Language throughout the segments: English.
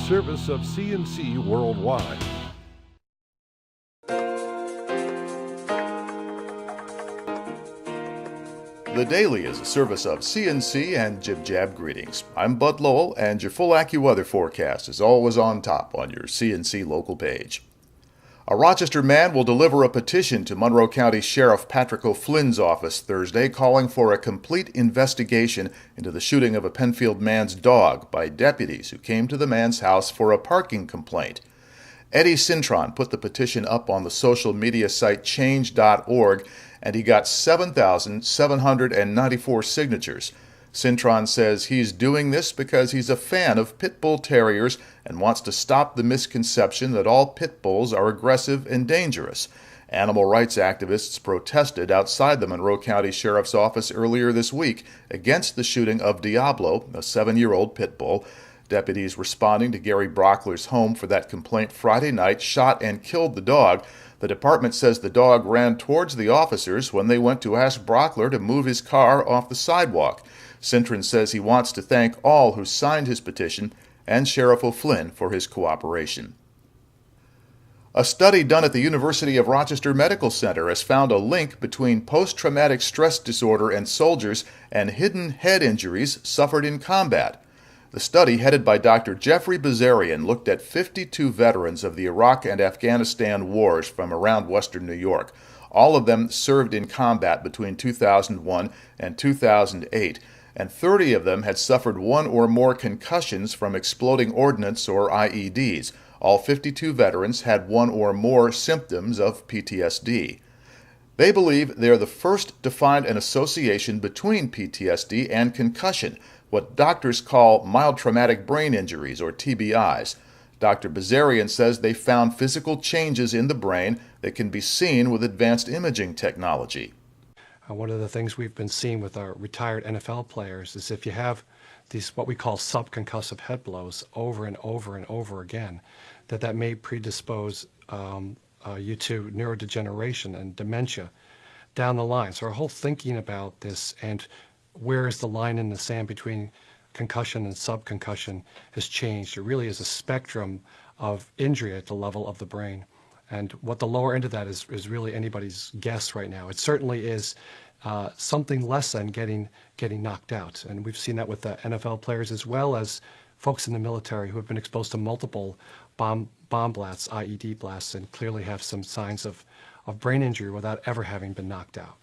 service of CNC Worldwide. The Daily is a service of CNC and Jib Jab Greetings. I'm Bud Lowell, and your full AccuWeather forecast is always on top on your CNC local page. A Rochester man will deliver a petition to Monroe County Sheriff Patrick O'Flynn's office Thursday calling for a complete investigation into the shooting of a Penfield man's dog by deputies who came to the man's house for a parking complaint. Eddie Cintron put the petition up on the social media site change.org, and he got 7,794 signatures. Cintron says he's doing this because he's a fan of pit bull terriers and wants to stop the misconception that all pit bulls are aggressive and dangerous. Animal rights activists protested outside the Monroe County Sheriff's Office earlier this week against the shooting of Diablo, a 7-year-old pit bull. Deputies responding to Gary Brockler's home for that complaint Friday night shot and killed the dog. The department says the dog ran towards the officers when they went to ask Brockler to move his car off the sidewalk. Cintron says he wants to thank all who signed his petition and Sheriff O'Flynn for his cooperation. A study done at the University of Rochester Medical Center has found a link between post-traumatic stress disorder and soldiers and hidden head injuries suffered in combat. The study, headed by Dr. Jeffrey Bazarian, looked at 52 veterans of the Iraq and Afghanistan wars from around western New York. All of them served in combat between 2001 and 2008, and 30 of them had suffered one or more concussions from exploding ordnance or IEDs. All 52 veterans had one or more symptoms of PTSD. They believe they are the first to find an association between PTSD and concussion, what doctors call mild traumatic brain injuries, or TBIs. Dr. Bazarian says they found physical changes in the brain that can be seen with advanced imaging technology. One of the things we've been seeing with our retired NFL players is if you have these what we call subconcussive head blows over and over and over again, that may predispose you to neurodegeneration and dementia down the line. So our whole thinking about this and where is the line in the sand between concussion and subconcussion has changed. It really is a spectrum of injury at the level of the brain. And what the lower end of that is really anybody's guess right now. It certainly is something less than getting knocked out. And we've seen that with the NFL players as well as folks in the military who have been exposed to multiple bomb blasts, IED blasts, and clearly have some signs of brain injury without ever having been knocked out.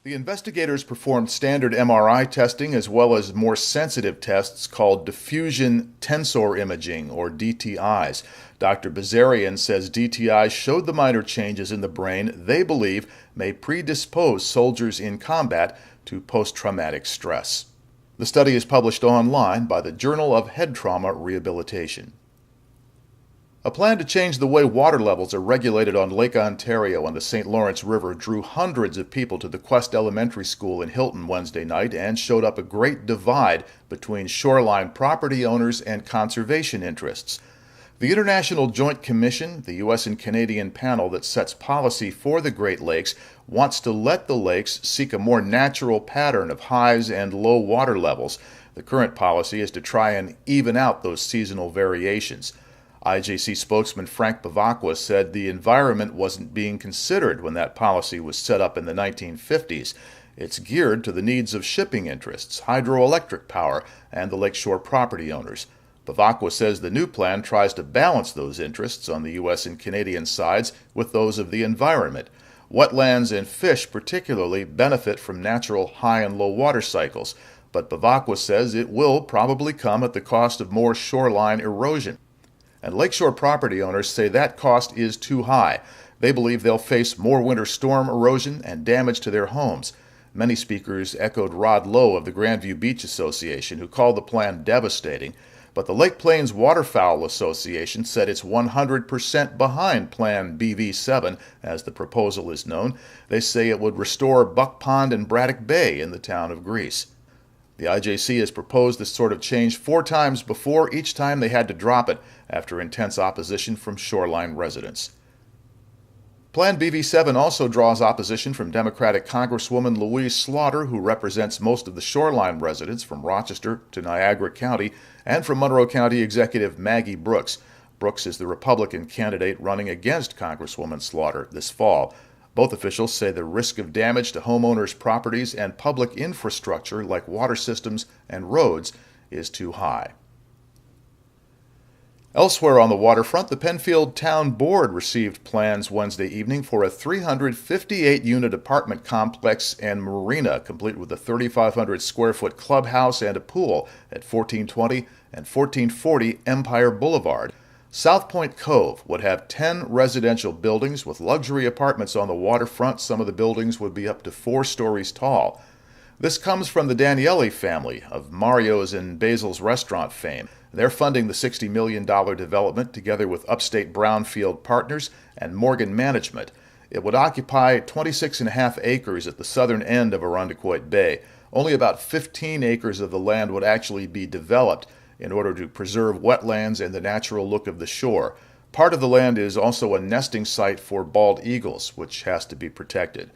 The investigators performed standard MRI testing as well as more sensitive tests called diffusion tensor imaging, or DTIs. Dr. Bazarian says DTIs showed the minor changes in the brain they believe may predispose soldiers in combat to post-traumatic stress. The study is published online by the Journal of Head Trauma Rehabilitation. A plan to change the way water levels are regulated on Lake Ontario and the St. Lawrence River drew hundreds of people to the Quest Elementary School in Hilton Wednesday night and showed up a great divide between shoreline property owners and conservation interests. The International Joint Commission, the U.S. and Canadian panel that sets policy for the Great Lakes, wants to let the lakes seek a more natural pattern of highs and low water levels. The current policy is to try and even out those seasonal variations. IJC spokesman Frank Bavacqua said the environment wasn't being considered when that policy was set up in the 1950s. It's geared to the needs of shipping interests, hydroelectric power, and the lakeshore property owners. Bavacqua says the new plan tries to balance those interests on the U.S. and Canadian sides with those of the environment. Wetlands and fish particularly benefit from natural high and low water cycles, but Bavacqua says it will probably come at the cost of more shoreline erosion. And lakeshore property owners say that cost is too high. They believe they'll face more winter storm erosion and damage to their homes. Many speakers echoed Rod Lowe of the Grandview Beach Association, who called the plan devastating. But the Lake Plains Waterfowl Association said it's 100% behind Plan BV7, as the proposal is known. They say it would restore Buck Pond and Braddock Bay in the town of Greece. The IJC has proposed this sort of change 4 times before, each time they had to drop it after intense opposition from shoreline residents. Plan BV7 also draws opposition from Democratic Congresswoman Louise Slaughter, who represents most of the shoreline residents from Rochester to Niagara County, and from Monroe County Executive Maggie Brooks. Brooks is the Republican candidate running against Congresswoman Slaughter this fall. Both officials say the risk of damage to homeowners' properties and public infrastructure like water systems and roads is too high. Elsewhere on the waterfront, the Penfield Town Board received plans Wednesday evening for a 358-unit apartment complex and marina, complete with a 3,500-square-foot clubhouse and a pool at 1420 and 1440 Empire Boulevard. South Point Cove would have 10 residential buildings with luxury apartments on the waterfront. Some of the buildings would be up to 4 stories tall. This comes from the Daniele family of Mario's and Basil's restaurant fame. They're funding the $60 million development together with Upstate Brownfield Partners and Morgan Management. It would occupy 26.5 acres at the southern end of Irondequoit Bay. Only about 15 acres of the land would actually be developed in order to preserve wetlands and the natural look of the shore. Part of the land is also a nesting site for bald eagles, which has to be protected.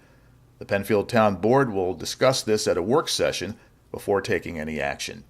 The Penfield Town Board will discuss this at a work session before taking any action.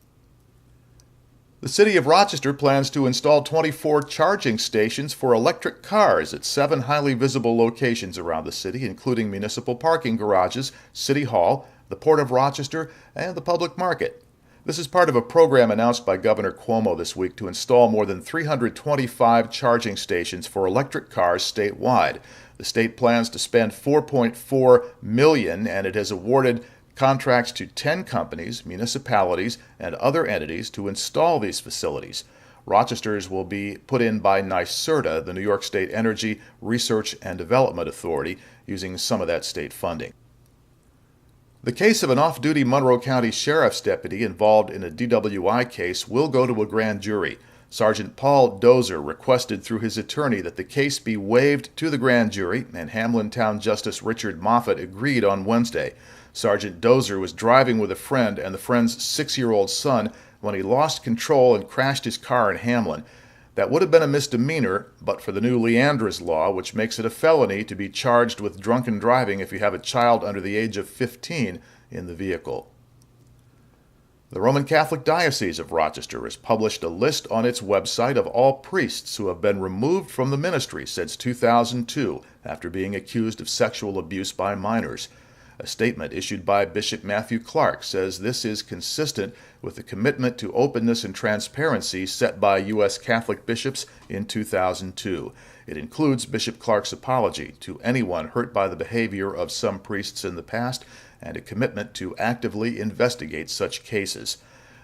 The City of Rochester plans to install 24 charging stations for electric cars at 7 highly visible locations around the city, including municipal parking garages, City Hall, the Port of Rochester, and the public market. This is part of a program announced by Governor Cuomo this week to install more than 325 charging stations for electric cars statewide. The state plans to spend $4.4 million, and it has awarded contracts to 10 companies, municipalities, and other entities to install these facilities. Rochester's will be put in by NYSERDA, the New York State Energy Research and Development Authority, using some of that state funding. The case of an off-duty Monroe County Sheriff's deputy involved in a DWI case will go to a grand jury. Sergeant Paul Dozer requested through his attorney that the case be waived to the grand jury, and Hamlin Town Justice Richard Moffett agreed on Wednesday. Sergeant Dozer was driving with a friend and the friend's 6-year-old son when he lost control and crashed his car in Hamlin. That would have been a misdemeanor, but for the new Leandra's law, which makes it a felony to be charged with drunken driving if you have a child under the age of 15 in the vehicle. The Roman Catholic Diocese of Rochester has published a list on its website of all priests who have been removed from the ministry since 2002 after being accused of sexual abuse by minors. A statement issued by Bishop Matthew Clark says this is consistent with the commitment to openness and transparency set by U.S. Catholic bishops in 2002. It includes Bishop Clark's apology to anyone hurt by the behavior of some priests in the past and a commitment to actively investigate such cases.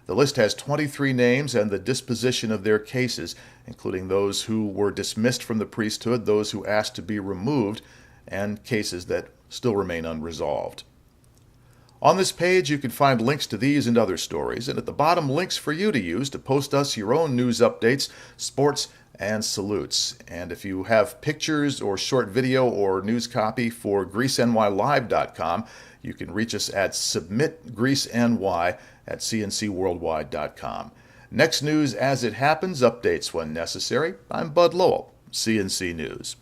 The list has 23 names and the disposition of their cases, including those who were dismissed from the priesthood, those who asked to be removed, and cases that still remain unresolved. On this page, you can find links to these and other stories, and at the bottom, links for you to use to post us your own news updates, sports, and salutes. And if you have pictures or short video or news copy for GreeceNYLive.com, you can reach us at submitGreeceNY@cncworldwide.com. Next news as it happens, updates when necessary. I'm Bud Lowell, CNC News.